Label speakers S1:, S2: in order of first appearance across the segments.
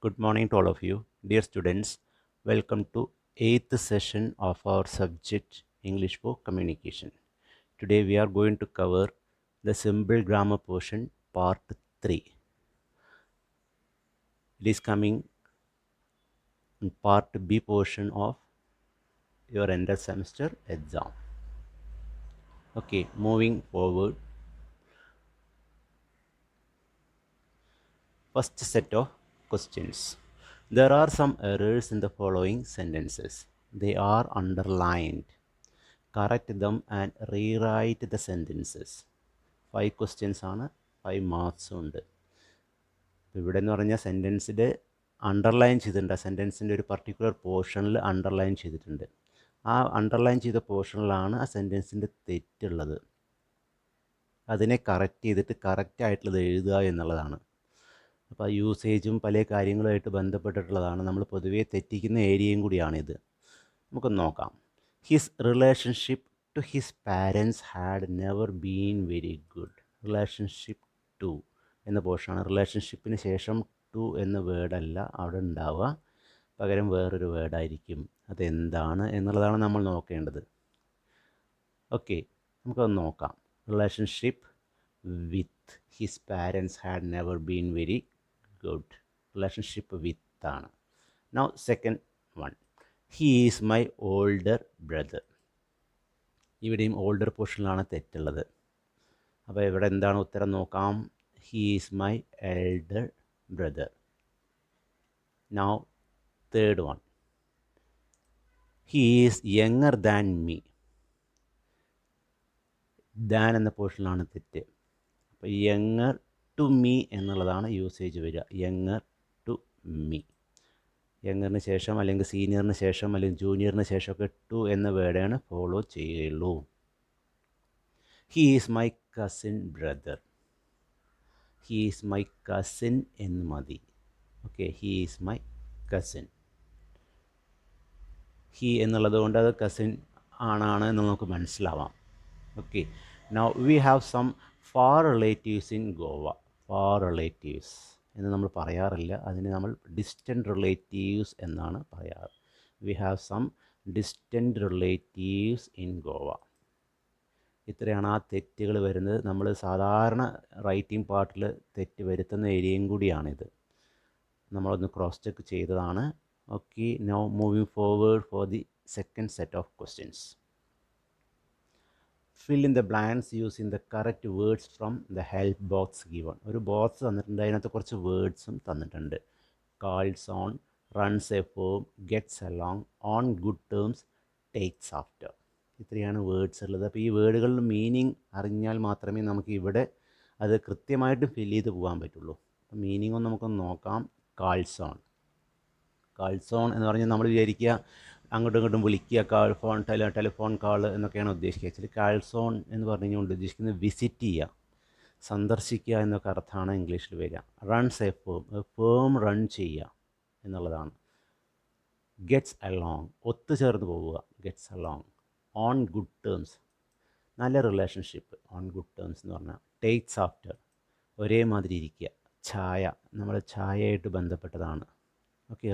S1: Good morning to all of you. Dear students, welcome to 8th session of our subject English for Communication. Today we are going to cover the simple grammar portion part 3. It is coming in part B portion of your end of semester exam. Okay, moving forward. First set of questions. There are some errors in the following sentences. They are underlined. Correct them and rewrite the sentences. 5 questions ആണ്, 5 മാർക്സും ഉണ്ട്. ഇവിടെ എന്ന് പറഞ്ഞാൽ സെൻറ്റൻസിൽ underline ചെയ്തിട്ടുണ്ട്. ആ സെൻറ്റൻസിൻ്റെ ഒരു particular പോർഷനിൽ underline ചെയ്തിട്ടുണ്ട്. ആ അണ്ടർലൈൻ ചെയ്ത പോർഷനിലാണ് ആ സെൻറ്റൻസിൻ്റെ തെറ്റുള്ളത്. അതിനെ കറക്റ്റ് ചെയ്തിട്ട് കറക്റ്റായിട്ടുള്ളത് എഴുതുക എന്നുള്ളതാണ്. അപ്പോൾ ആ യൂസേജും പല കാര്യങ്ങളുമായിട്ട് ബന്ധപ്പെട്ടിട്ടുള്ളതാണ്. നമ്മൾ പൊതുവേ തെറ്റിക്കുന്ന ഏരിയയും കൂടിയാണിത്. നമുക്കൊന്ന് നോക്കാം. His relationship to his parents had never been very good. Relationship to എന്ന പോർഷനാണ്. റിലേഷൻഷിപ്പിന് ശേഷം ടു എന്ന വേർഡല്ല അവിടെ ഉണ്ടാവുക, പകരം വേറൊരു വേർഡായിരിക്കും. അതെന്താണ് എന്നുള്ളതാണ് നമ്മൾ നോക്കേണ്ടത്. ഓക്കെ, നമുക്കത് നോക്കാം. Relationship with his parents had never been very good. Relationship with ആണ്. Now second one, he is my older brother. ഇവിടെയും ഓൾഡർ പോർഷനിലാണ് തെറ്റുള്ളത്. അപ്പോൾ ഇവിടെ എന്താണ് ഉത്തരം നോക്കാം. He is my elder brother. Now third one, he is younger than me. Than എന്ന പോർഷനിലാണ് തെറ്റ്. അപ്പോൾ യങ്ങർ ടു മീ എന്നുള്ളതാണ് യൂസേജ് വരിക. Younger to me. യങ്ങറിന് ശേഷം അല്ലെങ്കിൽ സീനിയറിന് ശേഷം അല്ലെങ്കിൽ ജൂനിയറിന് ശേഷമൊക്കെ ടു എന്ന വേർഡാണ് ഫോളോ ചെയ്യുള്ളൂ. He is my cousin brother. He is my cousin എന്ന് മതി. Okay, he is my cousin. He എന്നുള്ളത് കൊണ്ട് അത് കസിൻ ആണ് എന്ന് നമുക്ക് മനസ്സിലാവാം. Okay, now we have some far relatives in Goa. Far relatives എന്ന് നമ്മൾ പറയാറില്ല, അതിന് നമ്മൾ ഡിസ്റ്റൻറ്റ് റിലേറ്റീവ്സ് എന്നാണ് പറയാറ്. We have some distant relatives in Goa. ഇത്രയാണ് ആ തെറ്റുകൾ വരുന്നത്. നമ്മൾ സാധാരണ റൈറ്റിംഗ് പാർട്ടിൽ തെറ്റ് വരുത്തുന്ന ഏരിയയും കൂടിയാണിത്. നമ്മളൊന്ന് ക്രോസ് ചെക്ക് ചെയ്തതാണ്. Okay, now moving forward for the second set of questions. Fill in the blanks using the correct words from the help box given. ഒരു ബോക്സ് തന്നിട്ടുണ്ട്, അതിനകത്ത് കുറച്ച് വേർഡ്സും തന്നിട്ടുണ്ട്. Calls on, runs a form, gets along, on good terms, takes after. ഇത്രയാണ് words ഉള്ളത്. അപ്പോൾ ഈ വേർഡുകളുടെ മീനിങ് അറിഞ്ഞാൽ മാത്രമേ നമുക്ക് ഇവിടെ അത് കൃത്യമായിട്ട് ഫില്ല് ചെയ്ത് പോകാൻ പറ്റുള്ളൂ. അപ്പോൾ മീനിങ് ഒന്ന് നമുക്കൊന്ന് നോക്കാം. Calls on. കാൾസ് ഓൺ എന്ന് പറഞ്ഞാൽ നമ്മൾ വിചാരിക്കുക അങ്ങോട്ടും ഇങ്ങോട്ടും വിളിക്കുക, ടെലിഫോൺ കാൾ എന്നൊക്കെയാണ് ഉദ്ദേശിക്കുക. ആക്ച്വലി കാൾസ് ഓൺ എന്ന് പറഞ്ഞു കഴിഞ്ഞാൽ ഉദ്ദേശിക്കുന്നത് വിസിറ്റ് ചെയ്യുക, സന്ദർശിക്കുക എന്നൊക്കെ അർത്ഥമാണ് ഇംഗ്ലീഷിൽ വരിക. Runs A firm, firm run ചെയ്യുക എന്നുള്ളതാണ്. ഗെറ്റ്സ് അലോങ്, ഒത്തുചേർന്ന് പോവുക, gets along. On good terms, നല്ല റിലേഷൻഷിപ്പ്, ഓൺ ഗുഡ് ടേംസ് എന്ന് പറഞ്ഞാൽ. ടേക്സ് ആഫ്റ്റർ, ഒരേമാതിരി ഇരിക്കുക. ഛായ, നമ്മുടെ ഛായയായിട്ട് ബന്ധപ്പെട്ടതാണ്. ഓക്കെ,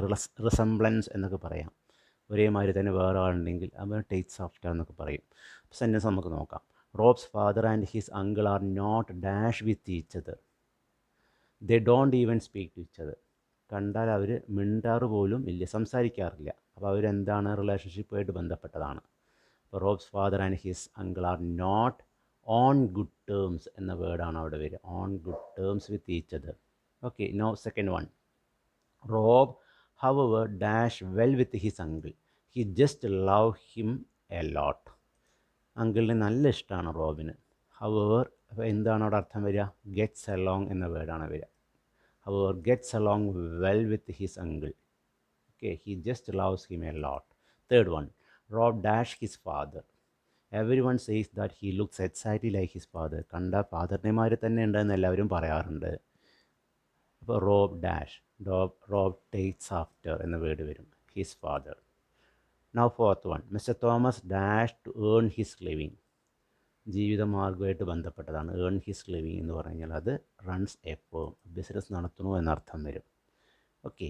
S1: റിസംബ്ലൻസ് എന്നൊക്കെ പറയാം. ഒരേമാതിരി തന്നെ വേറെ ആളുണ്ടെങ്കിൽ അവർ ടേക്സ് ആഫ്റ്റർ എന്നൊക്കെ പറയും. സെൻറ്റൻസ് നമുക്ക് നോക്കാം. Rob's father and his uncle are not dash with each other. They don't even speak to each other. കണ്ടാൽ അവർ മിണ്ടാറ് പോലും ഇല്ല, സംസാരിക്കാറില്ല. അപ്പോൾ അവരെന്താണ്, റിലേഷൻഷിപ്പുമായിട്ട് ബന്ധപ്പെട്ടതാണ്. അപ്പോൾ Rob's father and his uncle are not on good terms എന്ന വേർഡാണ് അവിടെ വരിക. On good terms with each other. Okay, no second one. Rob however dash well with his uncle. He just love him a lot. അങ്കിളിനെ നല്ല ഇഷ്ടമാണ് റോബിന്. Hour എന്താണ് അവിടെ അർത്ഥം വരിക? ഗെറ്റ്സ് അലോങ് എന്ന വേർഡാണ് വരിക. Hour gets along well with his uncle. Okay, he just loves him a lot. Third one, Rob dash his father. Every one says that he looks exactly like his father. കണ്ട ഫാദറിനെമാര് തന്നെ ഉണ്ടെന്ന് എല്ലാവരും പറയാറുണ്ട്. അപ്പോൾ Rob dash, Rob takes after എന്ന word വരും, his father. Now fourth one, mister Thomas dash to earn his living. ജീവിതമാർഗമായിട്ട് ബന്ധപ്പെട്ടതാണ്. ഏൺ ഹിസ് ലിവിങ് എന്ന് പറഞ്ഞു കഴിഞ്ഞാൽ അത് റൺസ് എ ഫേം, ബിസിനസ് നടത്തുന്നു എന്നർത്ഥം വരും. ഓക്കെ,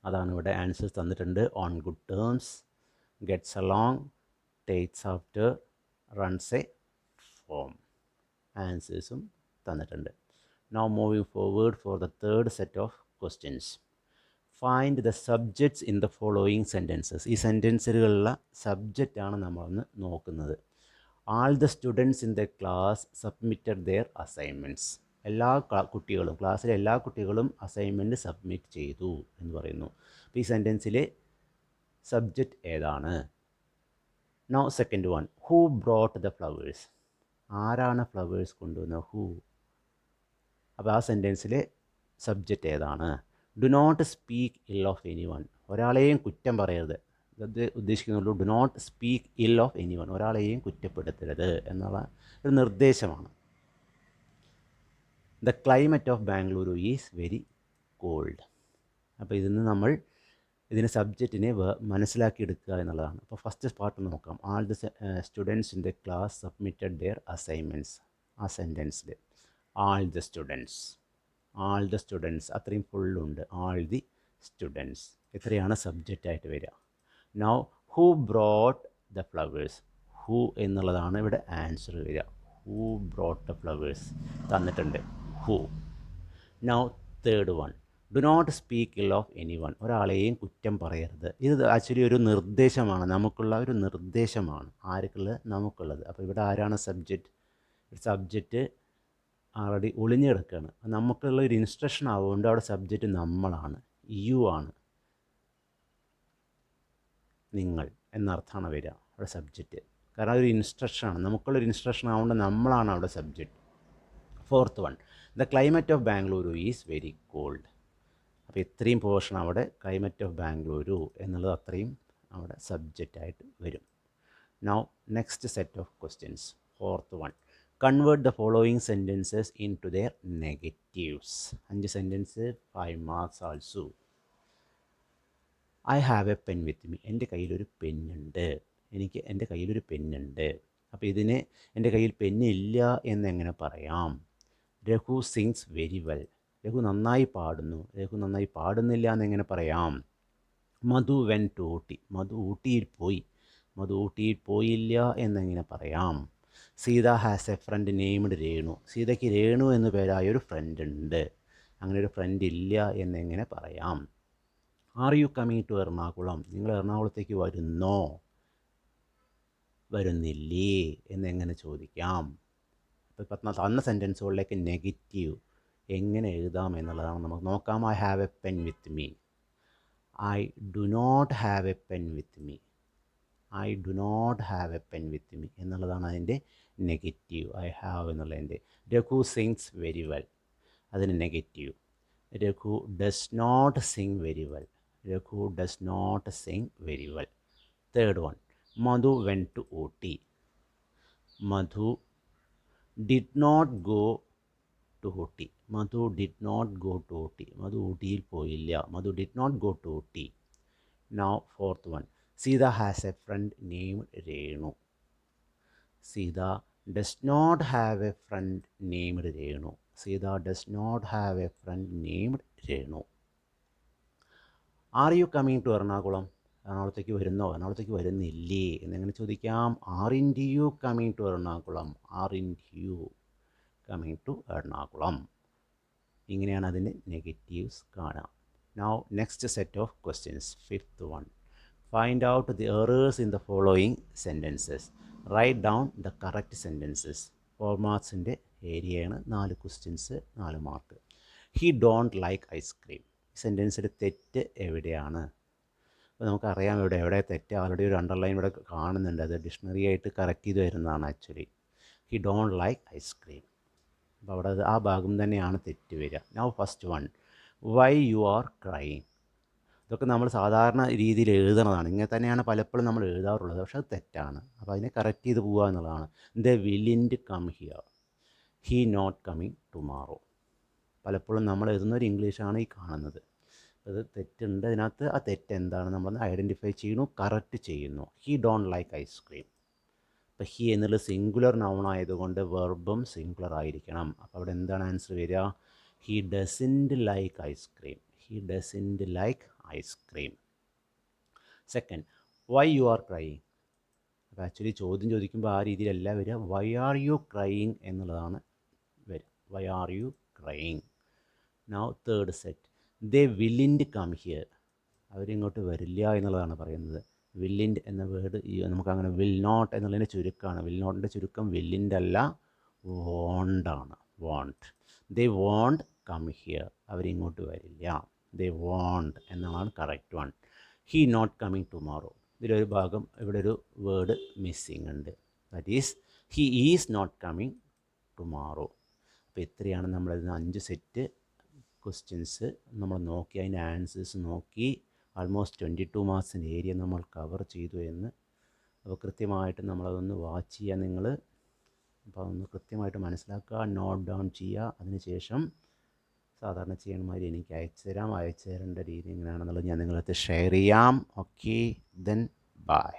S1: അതാണ് ഇവിടെ ആൻസേഴ്സ് തന്നിട്ടുണ്ട്. On good terms, gets along, takes after, runs a form. ആൻസേഴ്സും തന്നിട്ടുണ്ട്. Now moving forward for the third set of questions. Find the subjects in the following sentences. ഈ സെൻറ്റൻസുകളിലുള്ള സബ്ജക്റ്റാണ് നമ്മളൊന്ന് നോക്കുന്നത്. All the students in the class submitted their assignments. എല്ലാ കുട്ടികളും, ക്ലാസ്സിലെ എല്ലാ കുട്ടികളും അസൈൻമെൻറ്റ് സബ്മിറ്റ് ചെയ്തു എന്ന് പറയുന്നു. അപ്പോൾ ഈ സെൻറ്റൻസിലെ സബ്ജക്റ്റ് ഏതാണ്? Now second one, who brought the flowers. ആരാണ് ഫ്ലവേഴ്സ് കൊണ്ടുവന്നത്? ഹൂ. അപ്പോൾ ആ സെൻറ്റൻസിലെ സബ്ജക്റ്റ് ഏതാണ്? Do not speak ill of any one. ഒരാളെയും കുറ്റം പറയരുത്. അത് ഉദ്ദേശിക്കുന്നുള്ളൂ. Do not speak ill of any one. ഒരാളെയും കുറ്റപ്പെടുത്തരുത് എന്നുള്ള ഒരു നിർദ്ദേശമാണ്. The climate of Bengaluru is very called. അപ്പോൾ ഇതിന് നമ്മൾ ഇതിന് സബ്ജക്റ്റിനെ മനസ്സിലാക്കിയെടുക്കുക എന്നുള്ളതാണ്. അപ്പോൾ ഫസ്റ്റ് പാർട്ട് നോക്കാം. All the students in the class submitted their assignments. ആ സെൻറ്റൻസിൽ all the students, all the students അത്രയും ഫുള്ളുണ്ട്. ആൾ ദി സ്റ്റുഡൻസ് ഇത്രയാണ് സബ്ജക്റ്റായിട്ട് വരിക. Now who brought the flowers. Who എന്നുള്ളതാണ് ഇവിടെ ആൻസർ വരിക. ഹൂ ബ്രോട്ട് ദ ഫ്ലവേഴ്സ് തന്നിട്ടുണ്ട്. Who. Now third one, do not speak ill of any one. ഒരാളെയും കുറ്റം പറയരുത്. ഇത് ആക്ച്വലി ഒരു നിർദ്ദേശമാണ്, നമുക്കുള്ള ഒരു നിർദ്ദേശമാണ്. ആർക്കുള്ളത്? നമുക്കുള്ളത്. അപ്പോൾ ഇവിടെ ആരാണ് സബ്ജക്റ്റ്? സബ്ജക്റ്റ് ആൾറെഡി ഒളിഞ്ഞു കിടക്കുകയാണ്. നമുക്കുള്ള ഒരു ഇൻസ്ട്രക്ഷൻ ആവുകൊണ്ട് അവിടെ സബ്ജക്റ്റ് നമ്മളാണ്, യു ആണ്, നിങ്ങൾ എന്നർത്ഥമാണ് വരിക അവിടെ സബ്ജക്റ്റ്. കാരണം അതൊരു ഇൻസ്ട്രക്ഷനാണ്, നമുക്കുള്ളൊരു ഇൻസ്ട്രക്ഷൻ ആവുകൊണ്ട് നമ്മളാണ് അവിടെ subject. Fourth one, the climate of Bengaluru is very called. അപ്പോൾ ഇത്രയും പോർഷൻ അവിടെ ക്ലൈമറ്റ് ഓഫ് ബാംഗ്ലൂരു എന്നുള്ളത് അത്രയും അവിടെ സബ്ജക്റ്റായിട്ട് വരും. Now next set of questions. Fourth one, convert the following sentences into their negatives. 5 sentence, 5 marks also. I have a pen with me. എൻ്റെ കയ്യിലൊരു പെന്നുണ്ട്. എൻ്റെ കയ്യിലൊരു പെന്നുണ്ട്. അപ്പോൾ ഇതിന് എൻ്റെ കയ്യിൽ പെന്നില്ല എന്നെങ്ങനെ പറയാം? Raghu sings very well. Raghu നന്നായി പാടുന്നു. രഘു നന്നായി പാടുന്നില്ല എന്നെങ്ങനെ പറയാം? Madhu went to Ooty. മധു ഊട്ടിയിൽ പോയി. മധു ഊട്ടിയിൽ പോയില്ല എന്നെങ്ങനെ പറയാം? Seetha has a friend named Renu. സീതയ്ക്ക് രേണു എന്നു പേരായ ഒരു ഫ്രണ്ട് ഉണ്ട്. അങ്ങനെ ഒരു ഫ്രണ്ട് ഇല്ല എന്നെങ്ങനെ പറയാം? Are you coming to Ernakulam. നിങ്ങൾ എറണാകുളത്തേക്ക് വരുന്നോ? വരുന്നില്ലേ എന്നെങ്ങനെ ചോദിക്കാം? അപ്പോൾ തന്ന സെൻറ്റൻസുകളിലേക്ക് നെഗറ്റീവ് എങ്ങനെ എഴുതാം എന്നുള്ളതാണ് നമുക്ക് നോക്കാം. I have a pen with me. I do not have a pen with me. I do not have a pen with me എന്നുള്ളതാണ് അതിൻ്റെ നെഗറ്റീവ്. ഐ ഹാവ് എന്നുള്ളതിൻ്റെ. രഘു സിങ്സ് വെരി വെൽ, അതിന് negative. Raghu does not sing very well. Raghu does not sing very well. Third one, Madhu went to Ooty. Madhu did not go to Ooty. Madhu did not go to Ooty. Madhu ഊട്ടിയിൽ പോയില്ല. Madhu did not go to Ooty. Now fourth one, Sita has a friend named Renu. Sita does not have a friend named Renu. Sita does not have a friend named Renu. Are you coming to Ernakulam. എറണാകുളത്തേക്ക് വരുന്നോ? എറണാകുളത്തേക്ക് വരുന്നില്ലേ എന്നെങ്ങനെ ചോദിക്കാം? Aren't you coming to Ernakulam. Aren't you coming to Ernakulam. ഇങ്ങനെയാണ് അതിൻ്റെ negatives കാണാം. Now next set of questions. Fifth one, find out the errors in the following sentences. Write down the correct sentences. 4 മാർക്സിൻ്റെ ഏരിയയാണ്. 4 questions, 4 mark. He don't like ice cream. ഈ സെൻറ്റൻസിൽ തെറ്റ് എവിടെയാണ്? അപ്പോൾ നമുക്കറിയാം എവിടെ തെറ്റ്. ആൾറെഡി ഒരു അണ്ടർലൈൻ ഇവിടെ കാണുന്നുണ്ട്. അത് ഡിക്ഷണറി ആയിട്ട് കറക്റ്റ് ചെയ്ത് വരുന്നതാണ് actually. He don't like ice cream. അപ്പോൾ അവിടെ ആ ഭാഗം തന്നെയാണ് തെറ്റ് വരിക. Now first one, why you are crying. ഇതൊക്കെ നമ്മൾ സാധാരണ രീതിയിൽ എഴുതണതാണ്. ഇങ്ങനെ തന്നെയാണ് പലപ്പോഴും നമ്മൾ എഴുതാറുള്ളത്. പക്ഷെ അത് തെറ്റാണ്. അപ്പോൾ അതിനെ കറക്റ്റ് ചെയ്ത് പോവുക എന്നുള്ളതാണ്. The willn't come here. He not coming tomorrow. പലപ്പോഴും നമ്മൾ എഴുതുന്ന ഒരു ഇംഗ്ലീഷാണ് ഈ കാണുന്നത്. അത് തെറ്റുണ്ട് അതിനകത്ത്. ആ തെറ്റ് എന്താണ് നമ്മളൊന്ന് ഐഡൻറ്റിഫൈ ചെയ്യുന്നു, കറക്റ്റ് ചെയ്യുന്നു. He don't like ice cream. അപ്പോൾ ഹി എന്നുള്ള സിംഗുലർ നൗൺ ആയതുകൊണ്ട് വെർബും സിംഗുലർ ആയിരിക്കണം. അപ്പോൾ അവിടെ എന്താണ് ആൻസർ വരിക? He doesn't like ice cream. He doesn't like ice cream. Second, why you are crying. അപ്പോൾ ആക്ച്വലി ചോദ്യം ചോദിക്കുമ്പോൾ ആ രീതിയിലല്ല വരിക. വൈ ആർ യു ക്രൈയിങ് എന്നുള്ളതാണ് വരിക. Why are you crying. Now third set, they willn't come here. അവരിങ്ങോട്ട് വരില്ല എന്നുള്ളതാണ് പറയുന്നത്. വില്ലിൻറ്റ് എന്ന വേർഡ് നമുക്കങ്ങനെ വിൽ നോട്ട് എന്നുള്ളതിൻ്റെ ചുരുക്കമാണ്. വിൽ നോട്ടിൻ്റെ ചുരുക്കം വില്ലിൻ്റെ അല്ല, വോണ്ടാണ്. Won't. They won't come here. അവരിങ്ങോട്ട് വരില്ല. ദേ വോണ്ട് എന്നുള്ളതാണ് correct one. He not coming tomorrow. ഇതിലൊരു ഭാഗം ഇവിടെ ഒരു വേർഡ് മിസ്സിങ് ഉണ്ട്. That is he is not coming tomorrow. അപ്പോൾ ഇത്രയാണ് നമ്മളിതിന് 5 സെറ്റ് ക്വസ്റ്റ്യൻസ് നമ്മൾ നോക്കി, അതിൻ്റെ ആൻസേഴ്സ് നോക്കി. ആൾമോസ്റ്റ് 22 മാർക്സിൻ്റെ ഏരിയ നമ്മൾ കവർ ചെയ്തു എന്ന്. അപ്പോൾ കൃത്യമായിട്ട് നമ്മളതൊന്ന് വാച്ച് ചെയ്യുക നിങ്ങൾ. അപ്പോൾ അതൊന്ന് കൃത്യമായിട്ട് മനസ്സിലാക്കുക, നോട്ട് ഡൗൺ ചെയ്യുക. അതിനുശേഷം സാധാരണ ചെയ്യണമാതിരി എനിക്ക് അയച്ചു തരാം. അയച്ചു തരേണ്ട രീതി എങ്ങനെയാണെന്നുള്ളത് ഞാൻ നിങ്ങളടുത്ത് ഷെയർ ചെയ്യാം. Okay, then bye.